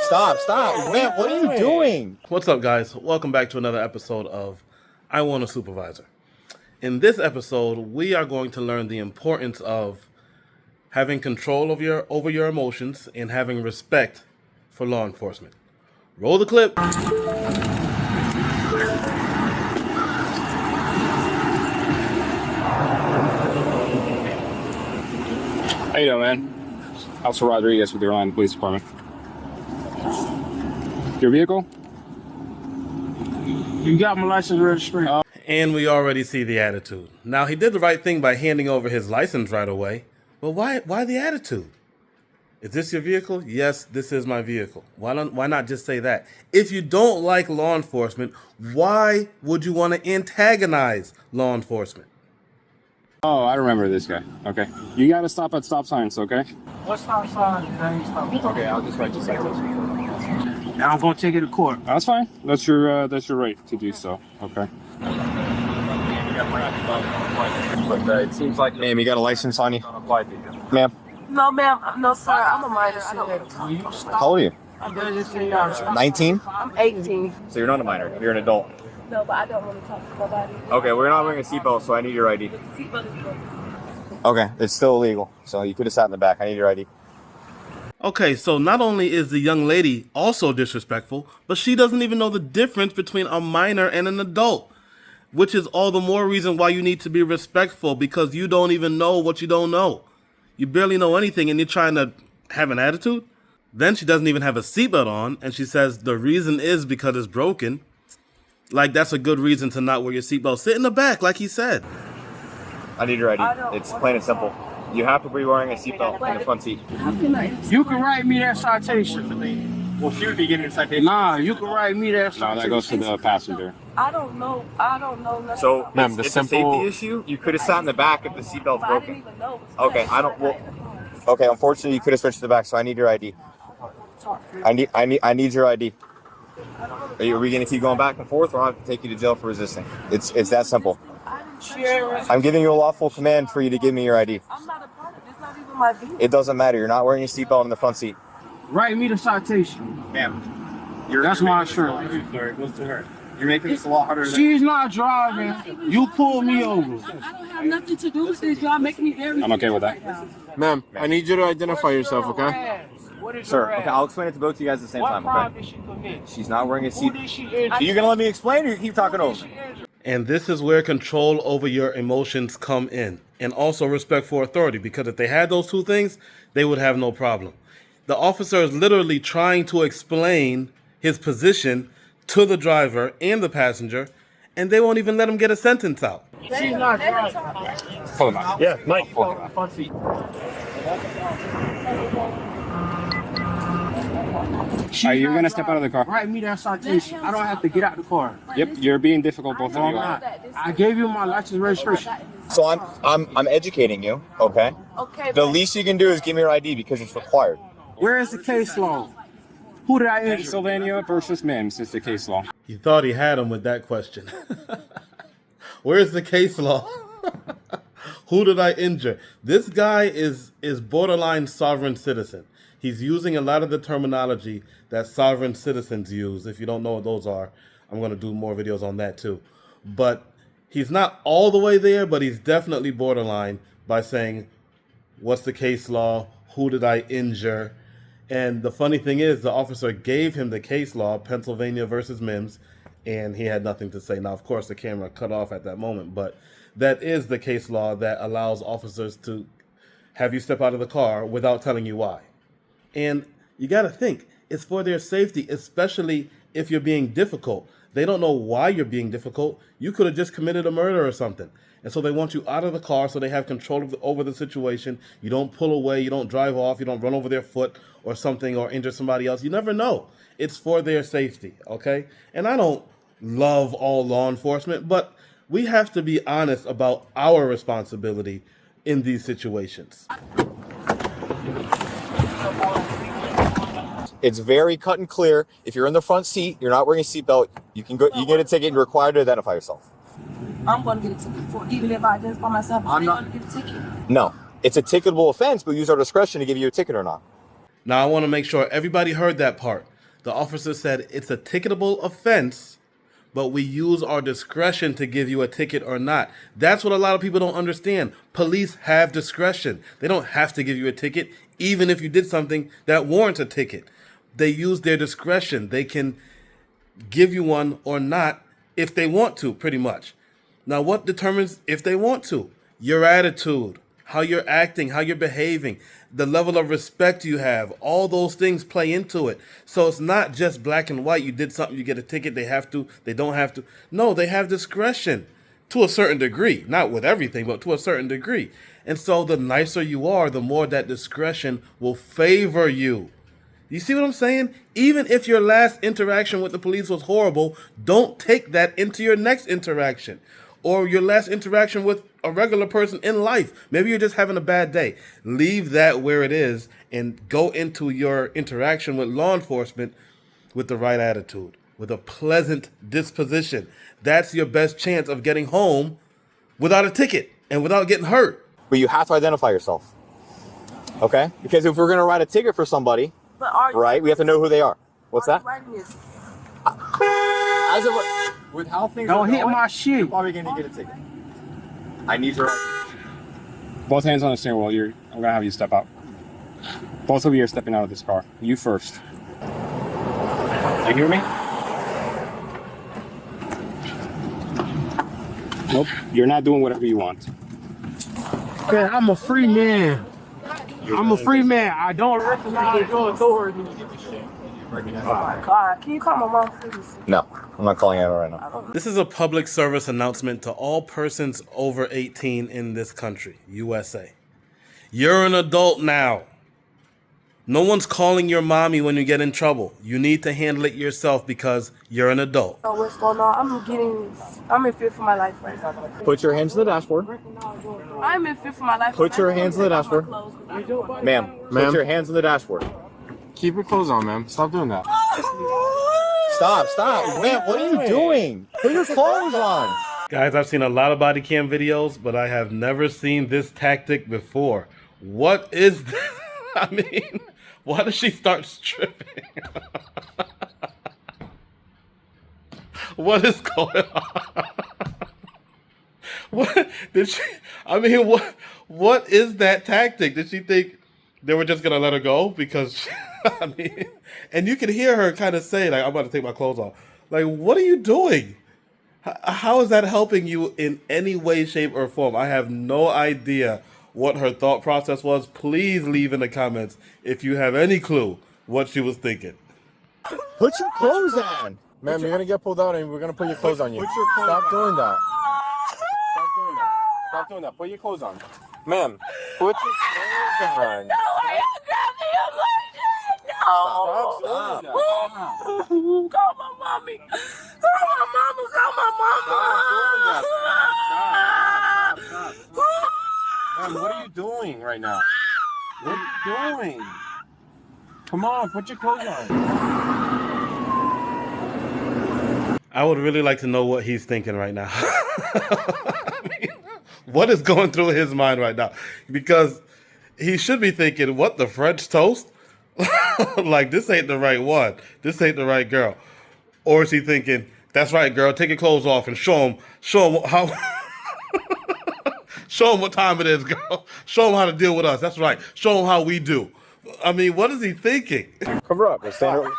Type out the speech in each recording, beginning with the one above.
Stop. Man, what are you doing? What's up, guys? Welcome back to another episode of I Want a Supervisor. In this episode, we are going to learn the importance of having control of over your emotions and having respect for law enforcement. Roll the clip. How you doing, man? Officer Rodriguez with the Orlando Police Department. Your vehicle? You got my license registration. And we already see the attitude. Now, he did the right thing by handing over his license right away. But why the attitude? Is this your vehicle? Yes, this is my vehicle. Why not just say that? If you don't like law enforcement, why would you want to antagonize law enforcement? Oh, I remember this guy. Okay. You gotta stop at stop signs, okay? What stop sign? Okay, I'll just write you citation. Now I'm gonna take it to court. That's fine. That's your right to do so. Okay. But it seems like, ma'am, you got a license on you? Ma'am? No, ma'am. No, sir. I'm a minor. I don't want to talk. How old are you? I'm 19? I'm 18. So you're not a minor, you're an adult. No, but I don't want to talk to nobody. Okay, we're not wearing a seatbelt, so I need your ID. Okay, it's still illegal, so you could have sat in the back. I need your ID. Okay, so not only is the young lady also disrespectful, but she doesn't even know the difference between a minor and an adult, which is all the more reason why you need to be respectful, because you don't even know what you don't know. You barely know anything and you're trying to have an attitude? Then she doesn't even have a seatbelt on, and she says the reason is because it's broken. Like, that's a good reason to not wear your seatbelt. Sit in the back, like he said. I need your ID. It's plain and simple. You have to be wearing a seatbelt in the front seat. You can write me that citation. Well, she would be getting a citation. Nah, you can write me that citation. No, that goes to the passenger. I don't know nothing. So, about it's a safety issue. You could have sat in the back if the seatbelt's I broken. didn't even know. Okay, okay, unfortunately, you could have switched to the back, so I need your ID. I need your ID. Are we gonna keep going back and forth, or I'll have to take you to jail for resisting? It's that simple. I'm giving you a lawful command for you to give me your ID. I'm not a part of it. It's not even my vehicle. It doesn't matter. You're not wearing a seatbelt in the front seat. Write me the citation. Ma'am, That's my insurance. It goes to her. You're making this a lot harder. She's not driving. You pull me over. I don't have nothing to do with this. Y'all making me very. I'm okay with that. Ma'am, I need you to identify yourself, okay? Sir, okay, I'll explain it to both of you guys at the same time, What crime okay? did she commit? She's not wearing a Who did seat. she injure? Are you gonna let me explain, or you keep talking over? And this is where control over your emotions come in. And also respect for authority, because if they had those two things, they would have no problem. The officer is literally trying to explain his position to the driver and the passenger, and they won't even let him get a sentence out. She's not driving. Pull him out. Yeah, Mike. You're gonna step out of the car. Write me that citation. I don't have to get out the car. Yep, you're being difficult, both No, of I'm you. not. I gave you my license registration. So I'm educating you, okay? Okay. The least you can do is give me your ID because it's required. Where is the case law? Who did I injure? Pennsylvania versus Mims is the case law. He thought he had him with that question. Where's the case law? Who did I injure? This guy is borderline sovereign citizen. He's using a lot of the terminology that sovereign citizens use. If you don't know what those are, I'm going to do more videos on that too. But he's not all the way there, but he's definitely borderline by saying, what's the case law? Who did I injure? And the funny thing is, the officer gave him the case law, Pennsylvania versus Mims, and he had nothing to say. Now, of course, the camera cut off at that moment, but that is the case law that allows officers to have you step out of the car without telling you why. And you got to think, it's for their safety, especially if you're being difficult. They don't know why you're being difficult. You could have just committed a murder or something. And so they want you out of the car so they have control over the situation. You don't pull away, you don't drive off, you don't run over their foot or something or injure somebody else. You never know. It's for their safety, okay? And I don't love all law enforcement, but we have to be honest about our responsibility in these situations. It's very cut and clear. If you're in the front seat, you're not wearing a seatbelt, you get a ticket and you're required to identify yourself. I'm going to get a ticket for even if I identify myself. I'm not going to get a ticket. No, it's a ticketable offense, but we use our discretion to give you a ticket or not. Now, I want to make sure everybody heard that part. The officer said it's a ticketable offense, but we use our discretion to give you a ticket or not. That's what a lot of people don't understand. Police have discretion. They don't have to give you a ticket, even if you did something that warrants a ticket. They use their discretion. They can give you one or not if they want to, pretty much. Now, what determines if they want to? Your attitude, how you're acting, how you're behaving, the level of respect you have. All those things play into it. So it's not just black and white. You did something, you get a ticket, they have to, they don't have to. No, they have discretion to a certain degree. Not with everything, but to a certain degree. And so the nicer you are, the more that discretion will favor you. You see what I'm saying? Even if your last interaction with the police was horrible, don't take that into your next interaction or your last interaction with a regular person in life. Maybe you're just having a bad day. Leave that where it is and go into your interaction with law enforcement with the right attitude, with a pleasant disposition. That's your best chance of getting home without a ticket and without getting hurt. But you have to identify yourself. Okay? Because if we're going to write a ticket for somebody, But are you right, we have to know who they are. What's that? writing this? As of with how things Don't are hit going, my you're shit. probably going to get a ticket. I need your ID. Both hands on the steering wheel. I'm gonna have you step out. Both of you are stepping out of this car. You first. You hear me? Nope. You're not doing whatever you want. Man, I'm a free man. I'm a free man. I don't recognize your authority. God, can you call my mom, please? No, I'm not calling out right now. This is a public service announcement to all persons over 18 in this country, USA. You're an adult now. No one's calling your mommy when you get in trouble. You need to handle it yourself because you're an adult. Oh, what's going on? I'm in fear for my life right now. Put your hands on the dashboard. I'm in fear for my life. Put your hands on the dashboard. Ma'am, put Ma'am? your hands on the dashboard. Keep your clothes on, ma'am. Stop doing that. Stop. Ma'am, what are you doing? Put your clothes on. Guys, I've seen a lot of body cam videos, but I have never seen this tactic before. What is this? I mean, why does she start stripping? What is going on? What did she? I mean, what is that tactic? Did she think they were just gonna let her go? Because I mean, and you can hear her kind of say, like, "I'm about to take my clothes off." Like, what are you doing? How is that helping you in any way, shape, or form? I have no idea what her thought process was. Please leave in the comments if you have any clue what she was thinking. Put your clothes on. Ma'am, you're gonna get pulled out and we're gonna put your clothes on you. Stop doing that. Stop doing that. Stop doing that. Put your clothes on. Ma'am, put your clothes on. No, why you grabbing him like that? No. Stop doing that. Call my mommy. Call my mama. Call my mama. Stop. Ma'am, what are you doing right now? What are you doing? Come on, put your clothes on. I would really like to know what he's thinking right now. I mean, what is going through his mind right now? Because he should be thinking, what, the French toast? Like, this ain't the right one. This ain't the right girl. Or is he thinking, that's right, girl, take your clothes off and show him how... Show him what time it is, girl. Show him how to deal with us. That's right. Show him how we do. I mean, what is he thinking? Cover up. Let's stand up.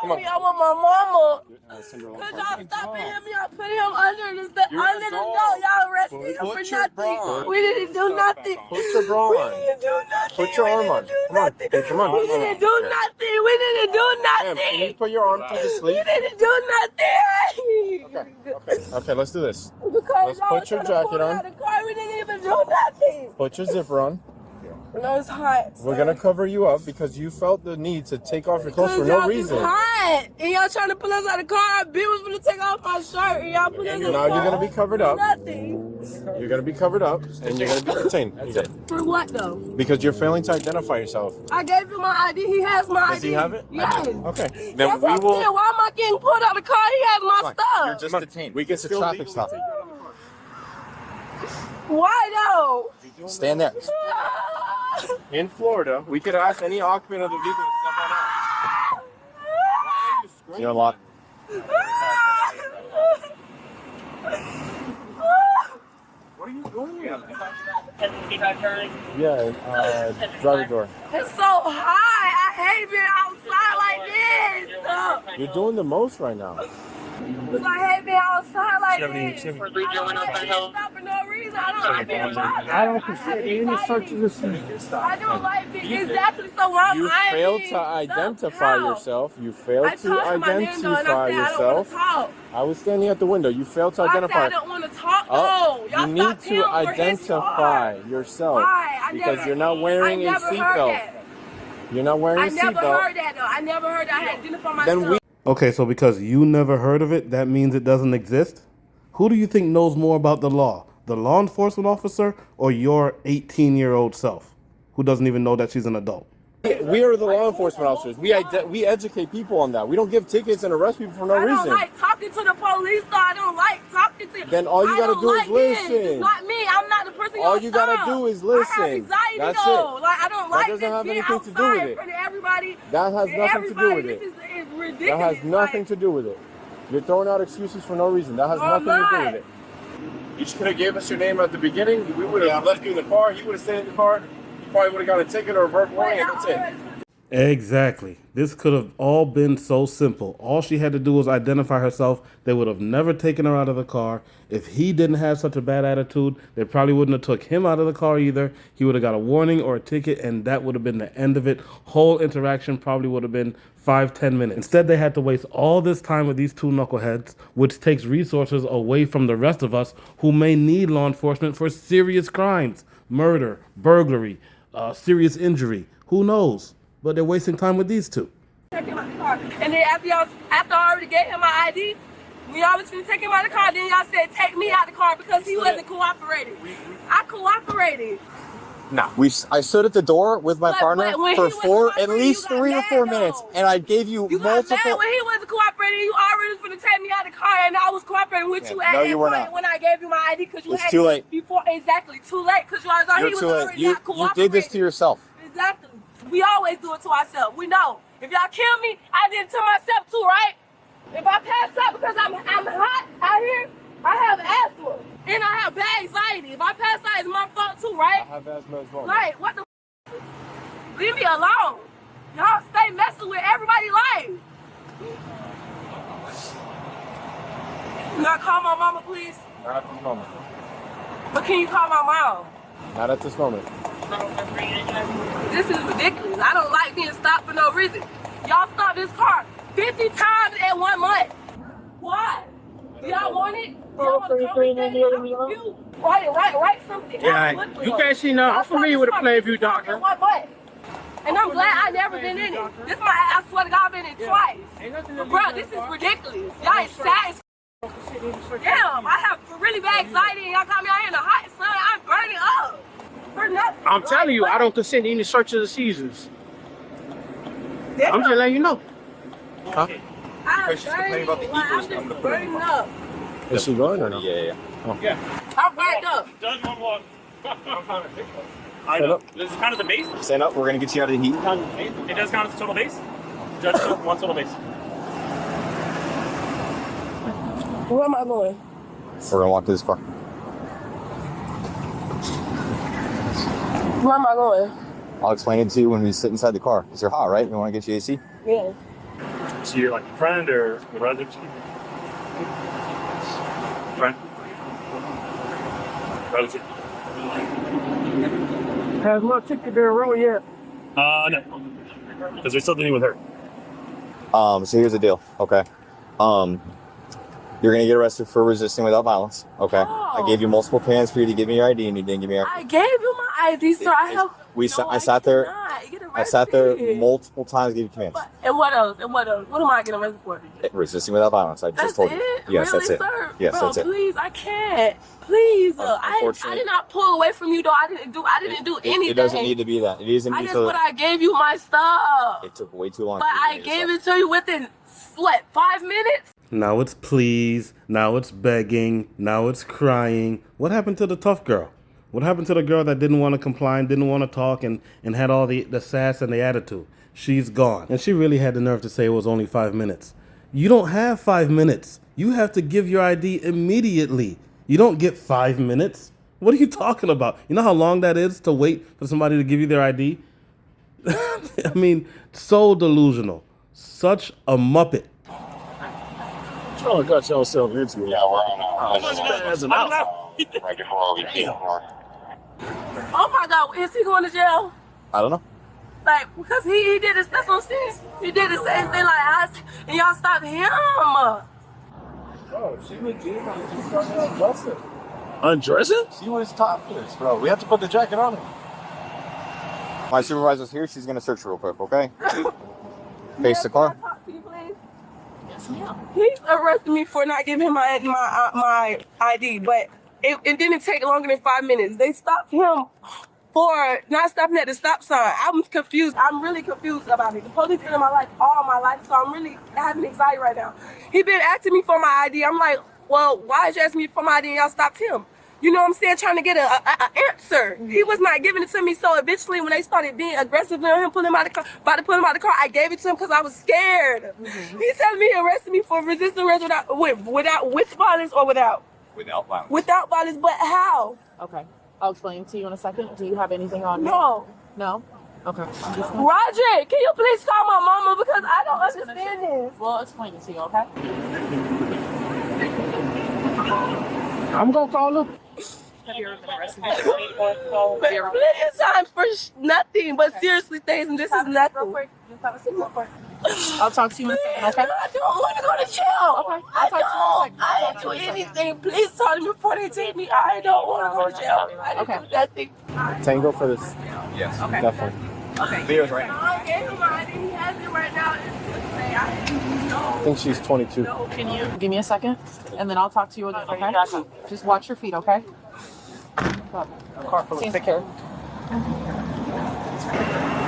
I want my mama. Could y'all stop him? Y'all put him under the door. Y'all arrested him for nothing. We didn't do nothing. Put your bra on. We didn't do nothing. Put your arm on. Come on. Come on. We didn't do nothing. We didn't do Ma'am, can you nothing. put your arm through the We sleeve? didn't do nothing. Okay, let's do this. Because Let's y'all put your was trying to pull jacket me on. out of the car. We didn't even do nothing. Put your zipper on. No, it's hot. We're gonna cover you up because you felt the need to take off your clothes for Cause no y'all reason. was hot. And y'all trying to pull us out of the car. Bill was gonna take off my shirt and y'all put us in the Now car. you're gonna be covered up. Nothing. You're gonna be covered up and you're gonna be detained. That's it. For what though? Because you're failing to identify yourself. I gave him my ID. He has my ID. Does he have it? Yes. Okay. Then Then That's we what I'm saying. will. Why am I getting pulled out of the car? He has my stuff. You're just detained. We can It's a still traffic legally stop. take you out of the car. Why though? Stand there. In Florida, we could ask any occupant of the vehicle to step on out. You unlock. What are you doing? Yeah, driver door. It's so high. I hate being outside like this. You're doing the most right now. Because I hate being outside like this. I don't like being stopped for no reason. I don't like being bothered. I don't consider any searches of seizures. I don't like being exactly so wrong. You failed to identify yourself. You failed to identify yourself. I was standing at the window. You failed to identify. I don't want to talk. Oh, you need to identify yourself because you're not wearing a seatbelt. You're not wearing a seatbelt. I never heard that though. I never heard that. I had to identify myself. Okay, so because you never heard of it, that means it doesn't exist? Who do you think knows more about the law? The law enforcement officer or your 18-year-old self who doesn't even know that she's an adult? We are the law enforcement officers. We educate people on that. We don't give tickets and arrest people for no reason. I don't like talking to the police, though. I don't like talking to you. Then all you gotta do is listen. It's not me. I'm not the person. All you gotta do is listen. I have anxiety, That's though. it. Like I don't like that doesn't have being anything to do with it. in front of everybody. That has nothing to do with it. This is ridiculous. That has nothing to do with it. You're throwing out excuses for no reason. That has nothing to do with it. You just could have gave us your name at the beginning. We would have left you in the car. You would have stayed in the car. You probably would have got a ticket or a verbal warning, and that's it. Exactly. This could have all been so simple. All she had to do was identify herself. They would have never taken her out of the car. If he didn't have such a bad attitude, they probably wouldn't have took him out of the car either. He would have got a warning or a ticket, and that would have been the end of it. Whole interaction probably would have been 5-10 minutes. Instead, they had to waste all this time with these two knuckleheads, which takes resources away from the rest of us who may need law enforcement for serious crimes, murder, burglary, serious injury. Who knows? But they're wasting time with these two. And then after I already gave him my ID, we always finna take him out of the car. Then y'all said take me out of the car because he wasn't cooperating. I cooperated. No. I stood at the door with my partner for at least 3 or 4 minutes, and I gave you multiple. Got mad when he wasn't cooperating. You already was finna take me out of the car, and I was cooperating with you at that point when I gave you my ID because you had too late. Before exactly too late because he was already not cooperating. You did this to yourself. Exactly. We always do it to ourselves. We know. If y'all kill me, I did it to myself too, right? If I pass out because I'm hot out here, I have asthma. And I have bad anxiety. If I pass out, it's my fault too, right? I have asthma as well. Like, what the leave me alone. Y'all stay messing with everybody's life. You gotta call my mama, please? Not at this moment. But can you call my mom? Not at this moment. This is ridiculous. I don't like being stopped for no reason. Y'all stopped this car 50 times in 1 month. Why? Do y'all want it? Y'all want to come write something. Yeah, you can't see now. I'm familiar with the Plainview doctor. And I'm glad I never been in it. This I swear to God, I've been in twice. But bro, this is ridiculous. Y'all is sad as damn, I have really bad anxiety and y'all got me out here in the hot sun. I'm burning up. For nothing. I'm telling you, I don't consent to any searches of seizures. I'm just letting you know. Huh? I'm just burning up. Is she going or no? Yeah. I'm burning up. I know. This is kind of the base. Stand up. We're gonna get you out of the heat. It does count as total base. Judge, one total base. Where am I going? We're gonna walk to this car. Where am I going? I'll explain it to you when we sit inside the car. Because you're hot, right? You want to get you AC? Yeah. So you're like a friend or a relative? Friend? Relative? Has my ticket been rolled yet? No. Because we're still dealing with her. So here's the deal, okay? You're gonna get arrested for resisting without violence, okay? I gave you multiple commands for you to give me your ID, and you didn't give me your ID. I gave you my ID, sir. I sat there multiple times, gave you commands. And what else? What am I getting arrested for? Resisting without violence. I just told you. Yes, really, that's it. Sir? Yes, bro, that's it. Please, I can't. Please, I did not pull away from you, though. I didn't do anything. It doesn't need to be that. It isn't. I gave you my stuff. It took way too long. But I gave it to you within 5 minutes. Now it's pleas, now it's begging, now it's crying. What happened to the tough girl? What happened to the girl that didn't want to comply and didn't want to talk and had all the sass and the attitude? She's gone. And she really had the nerve to say it was only 5 minutes. You don't have 5 minutes. You have to give your ID immediately. You don't get 5 minutes. What are you talking about? You know how long that is to wait for somebody to give you their ID? I mean, so delusional. Such a muppet. Oh, got yourself into it. Yeah, we're on Right before we came. Oh my God, is he going to jail? I don't know. Like, because he did this, that's what I'm saying. He did the same thing like us, and y'all stopped him. Bro, she legit undressing. Undressing? She was topless, bro. We have to put the jacket on her. My supervisor's here. She's gonna search real quick, okay? Face the car. Can I talk to you, please? Yes, ma'am. He arrested me for not giving him my ID, but it didn't take longer than 5 minutes. They stopped him for not stopping at the stop sign. I'm confused. I'm really confused about it. The police been in my life all my life, so I'm really having anxiety right now. He been asking me for my ID. I'm like, well, why did you ask me for my ID and y'all stopped him? You know what I'm saying? Trying to get an answer. He was not giving it to me, so eventually when they started being aggressive on him, pulling him out of the car, about to pull him out of the car, I gave it to him because I was scared. He's telling me he arrested me for resisting arrest with violence or without? Without violence. Without violence, but how? Okay. I'll explain to you in a second. Do you have anything on you? No. No? Okay. Roger, can you please call my mama because I don't understand this. We'll explain it to you, okay? I'm gonna call her. Have you ever been arrested? Plenty of times for nothing, but seriously things, and this is nothing. Real quick. Just have a seat real quick. I'll talk to you in a second, okay? I don't want to go to jail. Okay. I don't. I didn't do anything. Please tell me before they take me. I don't want to go to jail. I didn't do nothing. Tango for this. Yes. Okay. Definitely. Okay. Leo's right now. I gave him my ID. He has it right now. I think she's 22. Can you give me a second? And then I'll talk to you again, okay? Just watch your feet, okay? Car full of Take care.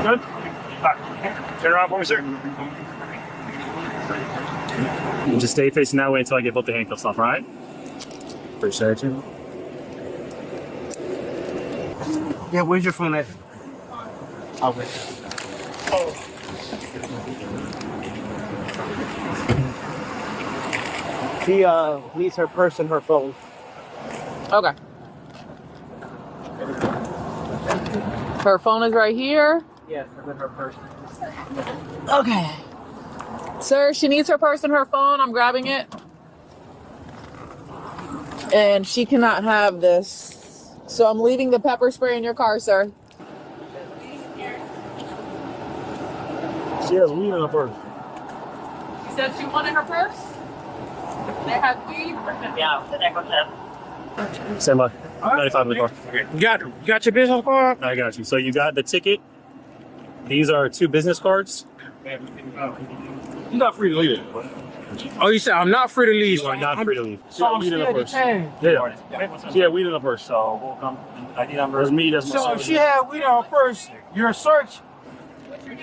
Good. Turn around for me, sir. And just stay facing that way until I get both the handcuffs off, all right? Appreciate you. Yeah, where's your phone at? Okay. He needs her purse and her phone. Okay. Her phone is right here. Yes, and then her purse. Okay. Sir, she needs her purse and her phone. I'm grabbing it. And she cannot have this. So I'm leaving the pepper spray in your car, sir. She has weed in her purse. She said she wanted her purse. They have weed. Stand by. 95 in the car. You got your business card? I got you. So you got the ticket. These are 2 business cards. You're not free to leave it. Oh, you said I'm not free to leave. You are not free to leave. She had weed in her purse. detained. Yeah. She had weed in her purse. So we'll come. ID number is me. That's my So if she had weed in her purse, your search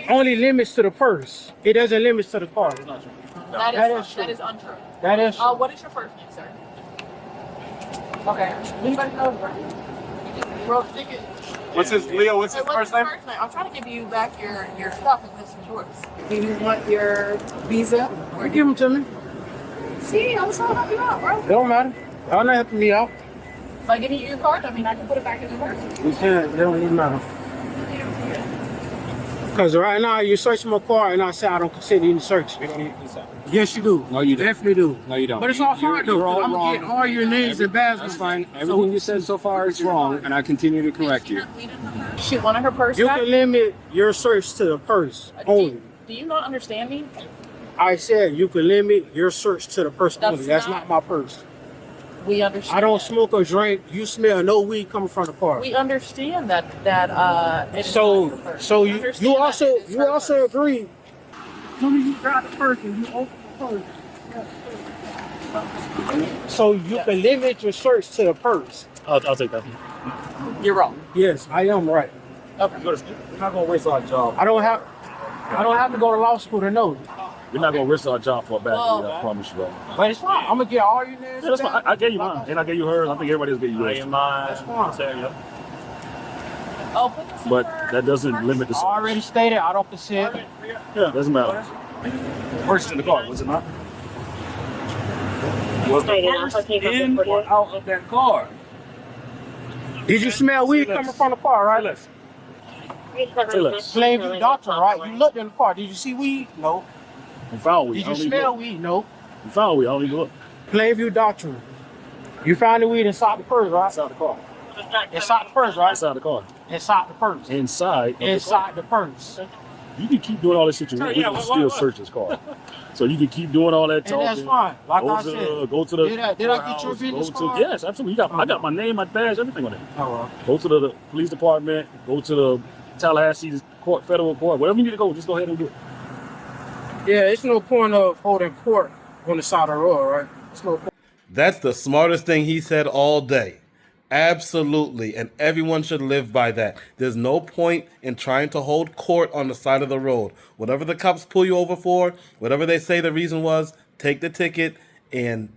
only limits to the purse. It doesn't limit to the car. That is untrue. That is What is your first name, sir? Okay. Anybody knows, right? You just wrote the ticket. What's his Leo? What's his What's first your name? first name? I'm trying to give you back your stuff and this is yours. Do you want your visa? Or give them to me. See, I'm trying to help you out, bro. It don't matter. Y'all not helping me out. By giving you your card, I mean, I can put it back in the purse. You can't. It don't even matter. Because right now you search my car and I say I don't consider any search. We don't need consent. Yes, you do. No, you don't. Definitely do. No, you don't. But it's all fine though. You're all I'm wrong. getting all your names and badges. That's fine. Everything you said so far is wrong, and I continue to correct you. She wanted her purse You back? can limit your search to the purse only. Do you not understand me? I said you can limit your search to the purse That's only. That's not- not my purse. We understand. I don't smoke or drink. You smell no weed coming from the car. We understand that it is not So her purse. so We you understand that also it is you her also purse. agree. When you grab the purse and you open the purse. So you can limit your search to the purse. I'll take that. You're wrong. Yes, I am right. Okay. We're not gonna waste our job. I don't have to go to law school to know. We're not gonna risk our job for a bad Well- deal. I promise you, bro. But it's fine. I'm gonna get all your names. Yeah, that's fine. I gave you mine, and I gave you hers. I think everybody's gave you yours. That's fine. Oh, put this in But her that doesn't purse. limit the I already stated I don't consent. Yeah, doesn't matter. Purse in the car, was it not? Was the purse in or out of that car? Did you smell weed coming from the car, right? Plainview Doctrine, right? You looked in the car. Did you see weed? No. We found weed. Did you smell weed? No. We found weed. I don't even look. Plainview Doctrine. You found the weed inside the purse, right? Inside the car. Inside the purse, right? Inside the car. Inside the purse. Inside the purse. You can keep doing all this shit. We can still search this car. So you can keep doing all that And talking. that's fine. Like I said. Go to the. Did I get your business card? Yes, absolutely. I got my name, my badge, everything on it. All right. Go to the police department. Go to the Tallahassee court, federal court, wherever you need to go. Just go ahead and do it. Yeah, it's no point of holding court on the side of the road, right? It's no point. That's the smartest thing he said all day. Absolutely. And everyone should live by that. There's no point in trying to hold court on the side of the road. Whatever the cops pull you over for, whatever they say the reason was, take the ticket and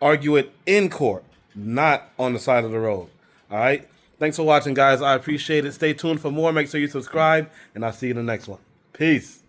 argue it in court, not on the side of the road. All right? Thanks for watching, guys. I appreciate it. Stay tuned for more. Make sure you subscribe, and I'll see you in the next one. Peace.